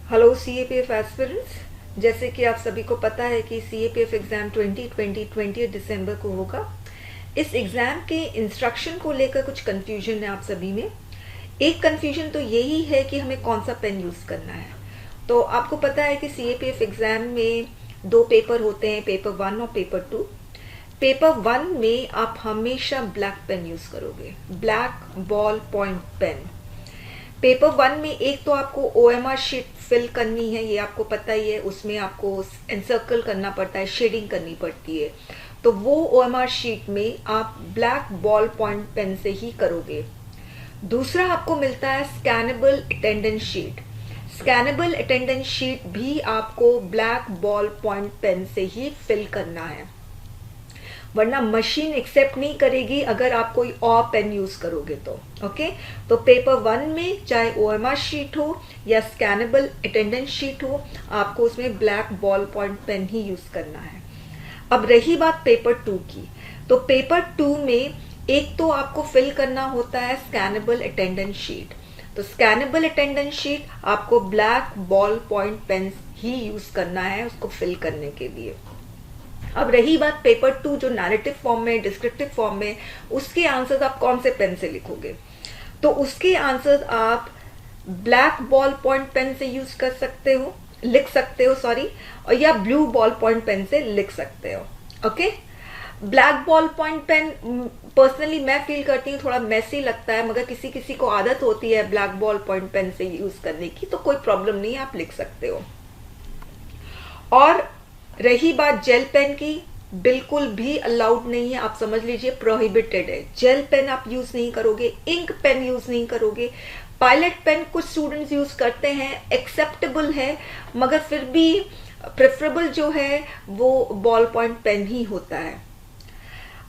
Hello CAPF aspirants, जैसे कि आप सभी को पता है कि CAPF एग्ज़ाम 2020 दिसंबर को होगा। इस एग्ज़ाम के इंस्ट्रक्शन को लेकर कुछ कंफ्यूजन है आप सभी में। एक कंफ्यूजन तो यही है कि हमें कौन सा पेन यूज़ करना है। तो आपको पता है कि CAPF एग्ज़ाम में दो पेपर होते हैं, पेपर 1 और पेपर 2। पेपर 1 में आप हमेशा ब्लैक पेन यूज़ करोगे, black ball point pen. Paper 1 में एक तो आपको OMR शीट फिल करनी है, ये आपको पता ही है। उसमें आपको एनसर्कल करना पड़ता है, शेडिंग करनी पड़ती है। तो वो OMR शीट में आप ब्लैक बॉल पॉइंट पेन से ही करोगे। दूसरा आपको मिलता है scannable attendance sheet. Scannable attendance sheet भी आपको ब्लैक बॉल पॉइंट पेन से ही फिल करना है, वरना मशीन एक्सेप्ट नहीं करेगी अगर आप कोई और पेन यूज करोगे तो। ओके, तो पेपर 1 में चाहे OMR शीट हो या स्कैनेबल अटेंडेंस शीट हो, आपको उसमें ब्लैक बॉल पॉइंट पेन ही यूज करना है। अब रही बात पेपर 2 की, तो पेपर 2 में एक तो आपको फिल करना होता है स्कैनेबल अटेंडेंस शीट। तो स्कैनेबल अटेंडेंस शीट आपको ब्लैक बॉल पॉइंट पेन ही यूज करना है उसको फिल करने के लिए। अब रही बात पेपर 2 जो नैरेटिव फॉर्म में, डिस्क्रिप्टिव फॉर्म में, उसके आंसर्स आप कौन से पेन से लिखोगे? तो उसके आंसर्स आप ब्लैक बॉल पॉइंट पेन से यूज कर सकते हो, लिख सकते हो सॉरी, और या ब्लू बॉल पॉइंट पेन से लिख सकते हो। Okay, black ball point pen personally मैं फील करती हूँ थोड़ा मेसी लगता है, मगर किसी किसी को आदत होती है ब्लैक बॉल पॉइंट पेन से यूज करने की, तो कोई प्रॉब्लम नहीं है, आप लिख सकते हो। और रही बात जेल पेन की, बिल्कुल भी अलाउड नहीं है, आप समझ लीजिए प्रोहिबिटेड है। जेल पेन आप यूज नहीं करोगे, इंक पेन यूज नहीं करोगे। पायलट पेन कुछ स्टूडेंट्स यूज करते हैं, एक्सेप्टेबल है, मगर फिर भी प्रेफरेबल जो है वो बॉल पॉइंट पेन ही होता है।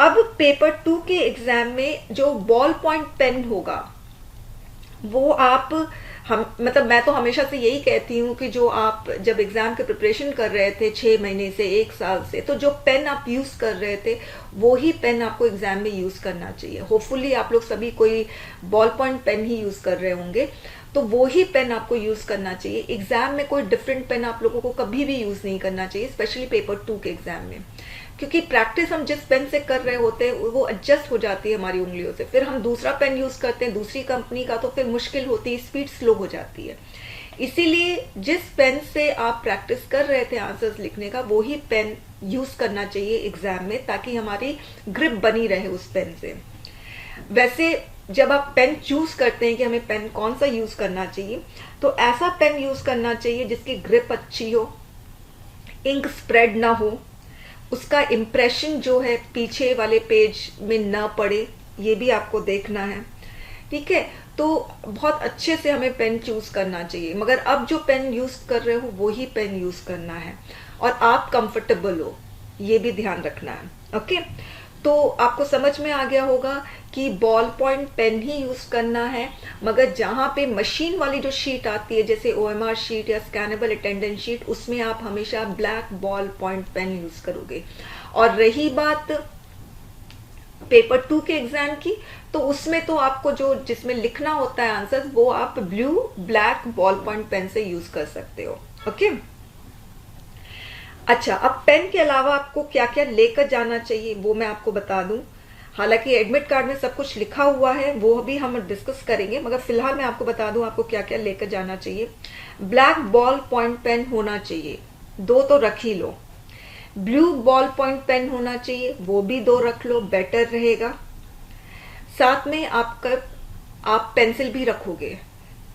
अब पेपर 2 के एग्जाम में जो बॉल पॉइंट पेन होगा वो आप मतलब मैं तो हमेशा से यही कहती हूँ कि जो आप जब एग्जाम के प्रिपरेशन कर रहे थे 6 महीने से 1 साल से, तो जो पेन आप यूज कर रहे थे वो ही पेन आपको एग्जाम में यूज करना चाहिए। होपफुली आप लोग सभी कोई बॉल पॉइंट पेन ही यूज कर रहे होंगे, तो वो ही पेन आपको यूज करना चाहिए। एग्जाम में कोई डिफरेंट पेन आप लोगों को कभी भी यूज नहीं करना चाहिए, स्पेशली पेपर 2 के एग्जाम में, क्योंकि प्रैक्टिस हम जिस पेन से कर रहे होते हैं वो एडजस्ट हो जाती है हमारी उंगलियों से। फिर हम दूसरा पेन यूज करते हैं दूसरी कंपनी का, तो फिर मुश्किल होती है, स्पीड स्लो हो जाती है। इसीलिए जिस पेन से आप प्रैक्टिस कर रहे थे आंसर्स लिखने का, वो ही पेन यूज करना चाहिए एग्जाम में, ताकि हमारी ग्रिप बनी रहे उस पेन से। वैसे जब आप पेन चूज करते हैं कि हमें पेन कौन सा यूज करना चाहिए, तो ऐसा पेन यूज करना चाहिए जिसकी ग्रिप अच्छी हो, इंक स्प्रेड ना हो, उसका इम्प्रेशन जो है पीछे वाले पेज में ना पड़े, ये भी आपको देखना है। ठीक है, तो बहुत अच्छे से हमें पेन चूज करना चाहिए, मगर अब जो पेन यूज कर रहे हो वो ही पेन यूज करना है, और आप कंफर्टेबल हो, ये भी ध्यान रखना है। ओके, तो आपको समझ में आ गया होगा कि बॉल पॉइंट पेन ही यूज करना है, मगर जहां पे मशीन वाली जो शीट आती है जैसे OMR शीट या स्कैनेबल अटेंडेंस शीट, उसमें आप हमेशा black ball point pen use करोगे। और रही बात पेपर 2 के एग्जाम की, तो उसमें तो आपको जो जिसमें लिखना होता है आंसर, वो आप blue black ball point pen से यूज कर सकते हो। ओके, अच्छा, अब पेन के अलावा आपको क्या क्या लेकर जाना चाहिए वो मैं आपको बता दूं। हालांकि एडमिट कार्ड में सब कुछ लिखा हुआ है, वो भी हम डिस्कस करेंगे, मगर फिलहाल मैं आपको बता दूं आपको क्या क्या लेकर जाना चाहिए। ब्लैक बॉल पॉइंट पेन होना चाहिए, 2 तो रख ही लो। ब्लू बॉल पॉइंट पेन होना चाहिए, वो भी 2 रख लो, बेटर रहेगा। साथ में आप पेंसिल भी रखोगे।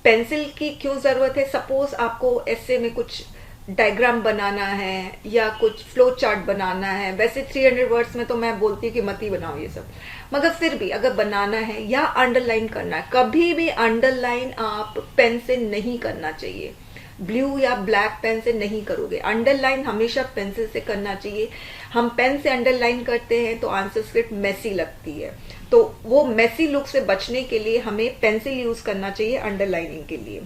पेंसिल की क्यों जरूरत है? सपोज आपको ऐसे में कुछ डायग्राम बनाना है या कुछ फ्लो चार्ट बनाना है, वैसे 300 वर्ड्स में तो मैं बोलती हूँ कि मत ही बनाओ ये सब, मगर फिर भी अगर बनाना है या अंडरलाइन करना है, कभी भी अंडरलाइन आप पेन से नहीं करना चाहिए, ब्लू या ब्लैक पेन से नहीं करोगे। अंडरलाइन हमेशा पेंसिल से करना चाहिए। हम पेन से अंडरलाइन करते हैं तो आंसर स्क्रिप्ट मेसी लगती है, तो वो मेसी लुक से बचने के लिए हमें पेंसिल यूज करना चाहिए अंडरलाइनिंग के लिए।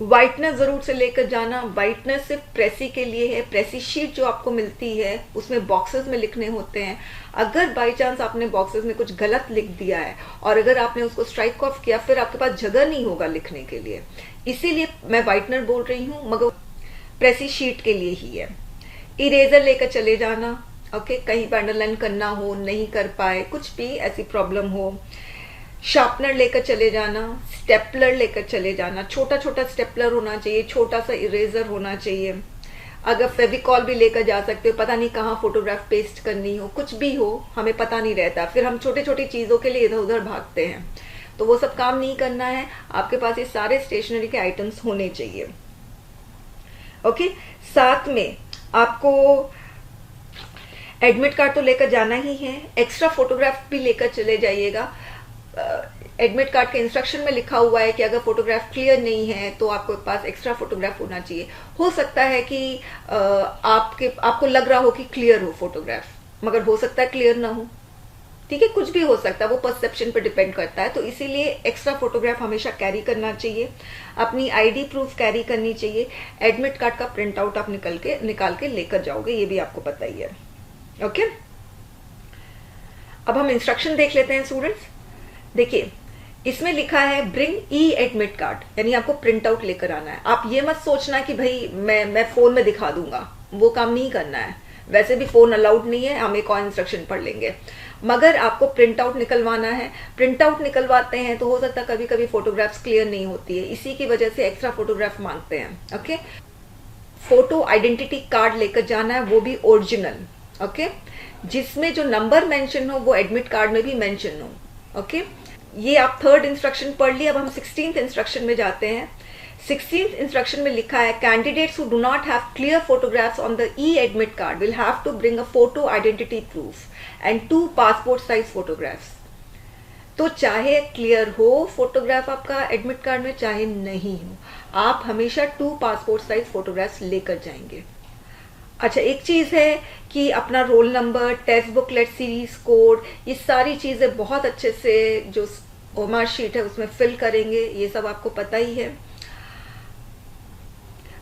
व्हाइटनर जरूर से लेकर जाना। व्हाइटनर सिर्फ प्रेसी के लिए है। प्रेसी शीट जो आपको मिलती है उसमें बॉक्सेस में लिखने होते हैं। अगर बाई चांस आपने बॉक्सेस में कुछ गलत लिख दिया है और अगर आपने उसको स्ट्राइक ऑफ किया, फिर आपके पास जगह नहीं होगा लिखने के लिए। इसीलिए मैं व्हाइटनर बोल रही हूँ, मगर प्रेसी शीट के लिए ही है। इरेजर लेकर चले जाना। ओके, कहीं पर अंडरलाइन करना हो, नहीं कर पाए, कुछ भी ऐसी प्रॉब्लम हो, शार्पनर लेकर चले जाना। स्टेपलर लेकर चले जाना। छोटा छोटा स्टेपलर होना चाहिए, छोटा सा इरेजर होना चाहिए। अगर फेविकॉल भी लेकर जा सकते हो, पता नहीं कहाँ फोटोग्राफ पेस्ट करनी हो, कुछ भी हो, हमें पता नहीं रहता, फिर हम छोटी छोटी चीजों के लिए इधर उधर भागते हैं, तो वो सब काम नहीं करना है। आपके पास ये सारे स्टेशनरी के आइटम्स होने चाहिए। ओके, साथ में आपको एडमिट कार्ड तो लेकर जाना ही है। एक्स्ट्रा फोटोग्राफ भी लेकर चले जाइएगा। एडमिट कार्ड के इंस्ट्रक्शन में लिखा हुआ है कि अगर फोटोग्राफ क्लियर नहीं है तो आपके पास एक्स्ट्रा फोटोग्राफ होना चाहिए। हो सकता है कि आपको लग रहा हो कि क्लियर हो फोटोग्राफ, मगर हो सकता है क्लियर ना हो। ठीक है, कुछ भी हो सकता है, वो परसेप्शन पर डिपेंड करता है। तो इसीलिए एक्स्ट्रा फोटोग्राफ हमेशा कैरी करना चाहिए। अपनी आईडी प्रूफ कैरी करनी चाहिए। एडमिट कार्ड का प्रिंट आउट आप निकाल के लेकर जाओगे, ये भी आपको पता ही है। ओके, अब हम इंस्ट्रक्शन देख लेते हैं स्टूडेंट्स। देखिए, इसमें लिखा है ब्रिंग ई एडमिट कार्ड, यानी आपको प्रिंट आउट लेकर आना है। आप ये मत सोचना कि भाई मैं फोन में दिखा दूंगा, वो काम नहीं करना है। वैसे भी फोन अलाउड नहीं है, हम एक और इंस्ट्रक्शन पढ़ लेंगे, मगर आपको प्रिंट आउट निकलवाना है। प्रिंट आउट निकलवाते हैं तो हो सकता है कभी कभी फोटोग्राफ्स क्लियर नहीं होती है, इसी की वजह से एक्स्ट्रा फोटोग्राफ मांगते हैं। ओके, फोटो आइडेंटिटी कार्ड लेकर जाना है, वो भी ओरिजिनल। ओके, जिसमें जो नंबर मेंशन हो वो एडमिट कार्ड में भी मेंशन हो। ओके, ये आप थर्ड इंस्ट्रक्शन पढ़ लिया। अब हम 16th इंस्ट्रक्शन में जाते हैं। 16th इंस्ट्रक्शन में लिखा है candidates who do not have clear photographs on the e admit card will have to bring a photo identity proof and 2 passport size photographs. तो चाहे क्लियर हो फोटोग्राफ आपका एडमिट कार्ड में, चाहे नहीं हो, आप हमेशा 2 पासपोर्ट साइज फोटोग्राफ्स लेकर जाएंगे। अच्छा, एक चीज है कि अपना roll number, test booklet, series code, ये सारी चीजें बहुत अच्छे से जो ओएमआर शीट है उसमें फिल करेंगे, ये सब आपको पता ही है।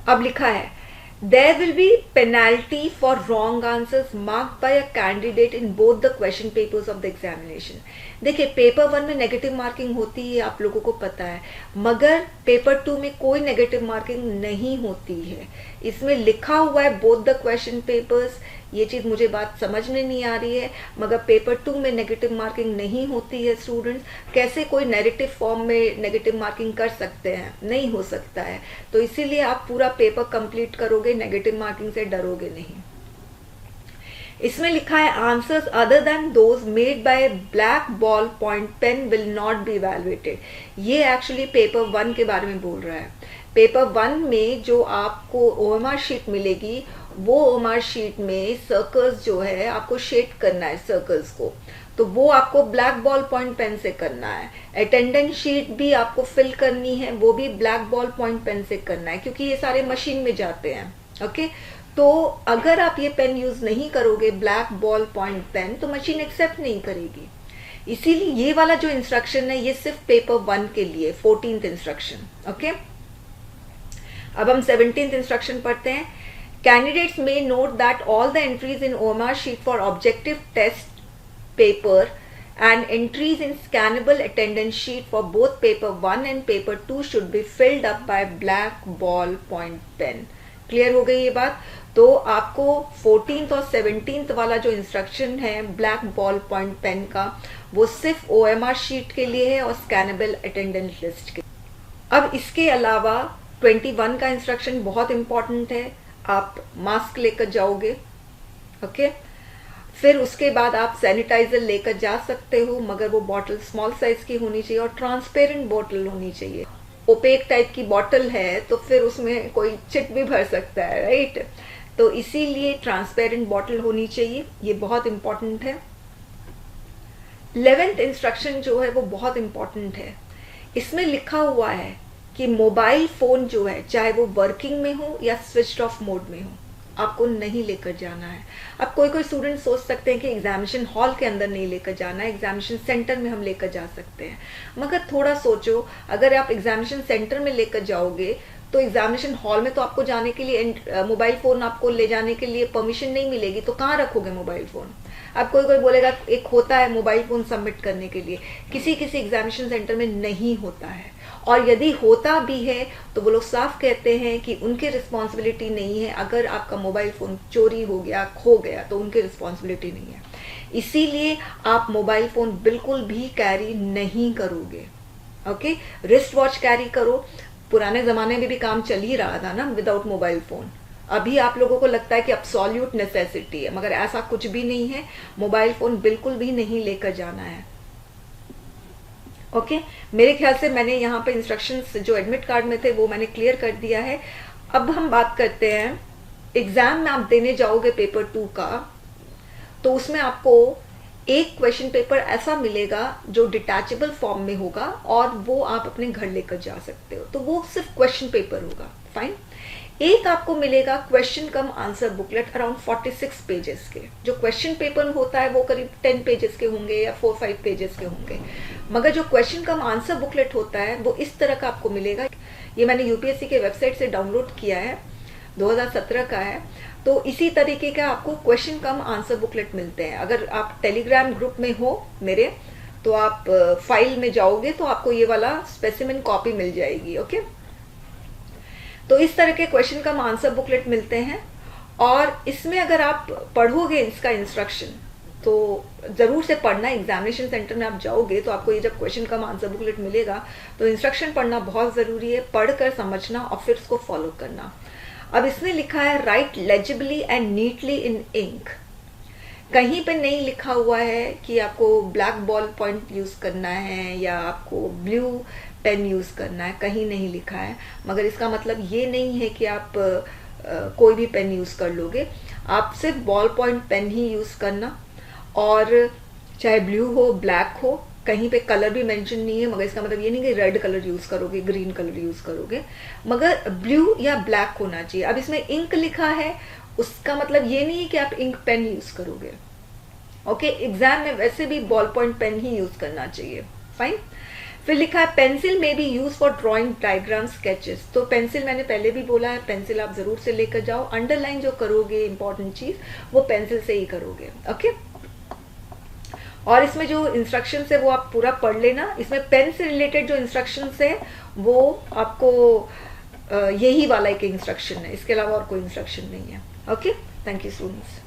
अब लिखा है there will be penalty for wrong answers marked by a candidate in both the question papers of the examination. देखिए, पेपर 1 में नेगेटिव मार्किंग होती है, आप लोगों को पता है, मगर पेपर 2 में कोई नेगेटिव मार्किंग नहीं होती है। इसमें लिखा हुआ है बोथ द क्वेश्चन पेपर्स। ये चीज मुझे बात समझ में नहीं आ रही है, मगर पेपर 2 में नेगेटिव मार्किंग नहीं होती है। स्टूडेंट्स, कैसे कोई नैरेटिव फॉर्म में नेगेटिव मार्किंग कर सकते हैं? नहीं हो सकता है। तो इसीलिए आप पूरा पेपर कंप्लीट करोगे, नेगेटिव मार्किंग से डरोगे नहीं। इसमें लिखा है answers other than those made by black ball point pen will not be evaluated. ये एक्चुअली पेपर 1 के बारे में बोल रहा है। पेपर 1 में जो आपको ओएमआर शीट मिलेगी, वो ओएमआर शीट में सर्कल्स जो है आपको शेड करना है सर्कल्स को, तो वो आपको ब्लैक बॉल पॉइंट पेन से करना है। अटेंडेंस शीट भी आपको फिल करनी है, वो भी ब्लैक बॉल पॉइंट पेन से करना है, क्योंकि ये सारे मशीन में जाते हैं। ओके, तो अगर आप ये पेन यूज नहीं करोगे, ब्लैक बॉल पॉइंट पेन, तो मशीन एक्सेप्ट नहीं करेगी। इसीलिए ये वाला जो इंस्ट्रक्शन है ये सिर्फ पेपर 1 के लिए, 14th इंस्ट्रक्शन। ओके, अब हम 17th इंस्ट्रक्शन पढ़ते हैं। Candidates may note that all the entries in OMR sheet for objective test paper and entries in scannable attendance sheet for both paper 1 and paper 2 should be filled up by black ball point pen। Clear हो गई ये बात? तो आपको 14th और 17th वाला जो instruction है ब्लैक बॉल पॉइंट पेन का, वो सिर्फ ओएमआर शीट के लिए है और स्कैनेबल अटेंडेंस लिस्ट के। अब इसके अलावा 21 का इंस्ट्रक्शन बहुत इंपॉर्टेंट है। आप मास्क लेकर जाओगे। ओके, फिर उसके बाद आप सैनिटाइजर लेकर जा सकते हो, मगर वो बॉटल स्मॉल साइज की होनी चाहिए और ट्रांसपेरेंट बॉटल होनी चाहिए। ओपेक टाइप की बॉटल है तो फिर उसमें कोई चिट भी भर सकता है, राइट? तो इसीलिए ट्रांसपेरेंट बॉटल होनी चाहिए, ये बहुत इंपॉर्टेंट है। 11th इंस्ट्रक्शन जो है वो बहुत इंपॉर्टेंट है। इसमें लिखा हुआ है कि मोबाइल फोन जो है, चाहे वो वर्किंग में हो या स्विच्ड ऑफ मोड में हो, आपको नहीं लेकर जाना है। अब कोई स्टूडेंट सोच सकते हैं कि एग्जामिनेशन हॉल के अंदर नहीं लेकर जाना है, एग्जामिनेशन सेंटर में हम लेकर जा सकते हैं, मगर थोड़ा सोचो, अगर आप एग्जामिनेशन सेंटर में लेकर जाओगे तो एग्जामिनेशन हॉल में तो आपको जाने के लिए मोबाइल फ़ोन आपको ले जाने के लिए परमिशन नहीं मिलेगी, तो कहाँ रखोगे मोबाइल फ़ोन? अब कोई कोई बोलेगा एक होता है मोबाइल फ़ोन सबमिट करने के लिए, किसी किसी एग्जामिनेशन सेंटर में नहीं होता है, और यदि होता भी है तो वो लोग साफ कहते हैं कि उनकी रिस्पॉन्सिबिलिटी नहीं है। अगर आपका मोबाइल फ़ोन चोरी हो गया, खो गया, तो उनकी रिस्पॉन्सिबिलिटी नहीं है। इसीलिए आप मोबाइल फ़ोन बिल्कुल भी कैरी नहीं करोगे। ओके, रिस्ट वॉच कैरी करो। पुराने ज़माने में भी काम चल ही रहा था ना विदाउट मोबाइल फ़ोन। अभी आप लोगों को लगता है कि अब्सोल्यूट नेसेसिटी है, मगर ऐसा कुछ भी नहीं है। मोबाइल फ़ोन बिल्कुल भी नहीं लेकर जाना है। ओके, मेरे ख्याल से मैंने यहाँ पे इंस्ट्रक्शंस जो एडमिट कार्ड में थे वो मैंने क्लियर कर दिया है। अब हम बात करते हैं एग्जाम में आप देने जाओगे पेपर 2 का, तो उसमें आपको एक क्वेश्चन पेपर ऐसा मिलेगा जो डिटैचेबल फॉर्म में होगा और वो आप अपने घर लेकर जा सकते हो, तो वो सिर्फ क्वेश्चन पेपर होगा। फाइन। एक आपको मिलेगा क्वेश्चन कम आंसर बुकलेट अराउंड 46 पेजेस के। जो क्वेश्चन पेपर होता है वो करीब 10 पेजेस के होंगे या 4-5 पेजेस के होंगे, मगर जो क्वेश्चन कम आंसर बुकलेट होता है वो इस तरह का आपको मिलेगा। ये मैंने यूपीएससी के वेबसाइट से डाउनलोड किया है, 2017 का है। तो इसी तरीके का आपको क्वेश्चन कम आंसर बुकलेट मिलते हैं। अगर आप टेलीग्राम ग्रुप में हो मेरे, तो आप फाइल में जाओगे तो आपको ये वाला स्पेसिमेन कॉपी मिल जाएगी। ओके, तो इस तरह के क्वेश्चन कम आंसर बुकलेट मिलते हैं, और इसमें अगर आप पढ़ोगे इसका इंस्ट्रक्शन तो ज़रूर से पढ़ना। एग्जामिनेशन सेंटर में आप जाओगे तो आपको ये जब क्वेश्चन कम आंसर बुकलेट मिलेगा तो इंस्ट्रक्शन पढ़ना बहुत ज़रूरी है, पढ़कर समझना और फिर उसको फॉलो करना। अब इसमें लिखा है write legibly and neatly in ink. कहीं पे नहीं लिखा हुआ है कि आपको ब्लैक बॉल पॉइंट यूज़ करना है या आपको ब्लू पेन यूज़ करना है, कहीं नहीं लिखा है। मगर इसका मतलब ये नहीं है कि आप कोई भी पेन यूज़ कर लोगे। आप सिर्फ बॉल पॉइंट पेन ही यूज़ करना, और चाहे ब्लू हो ब्लैक हो, कहीं पे कलर भी मेंशन नहीं है, मगर इसका मतलब ये नहीं कि रेड कलर यूज़ करोगे, ग्रीन कलर यूज़ करोगे, मगर ब्लू या ब्लैक होना चाहिए। अब इसमें इंक लिखा है, उसका मतलब ये नहीं है कि आप इंक पेन यूज़ करोगे। ओके, एग्जाम में वैसे भी बॉल पॉइंट पेन ही यूज़ करना चाहिए। फाइन। फिर लिखा है पेंसिल में B use for drawing diagram sketches. तो पेंसिल मैंने पहले भी बोला है, पेंसिल आप ज़रूर से लेकर जाओ। अंडरलाइन जो करोगे इंपॉर्टेंट चीज़ वो पेंसिल से ही करोगे। ओके, और इसमें जो इंस्ट्रक्शंस है वो आप पूरा पढ़ लेना। इसमें पेन से रिलेटेड जो इंस्ट्रक्शंस है वो आपको यही वाला एक इंस्ट्रक्शन है, इसके अलावा और कोई इंस्ट्रक्शन नहीं है। Okay, thank you students.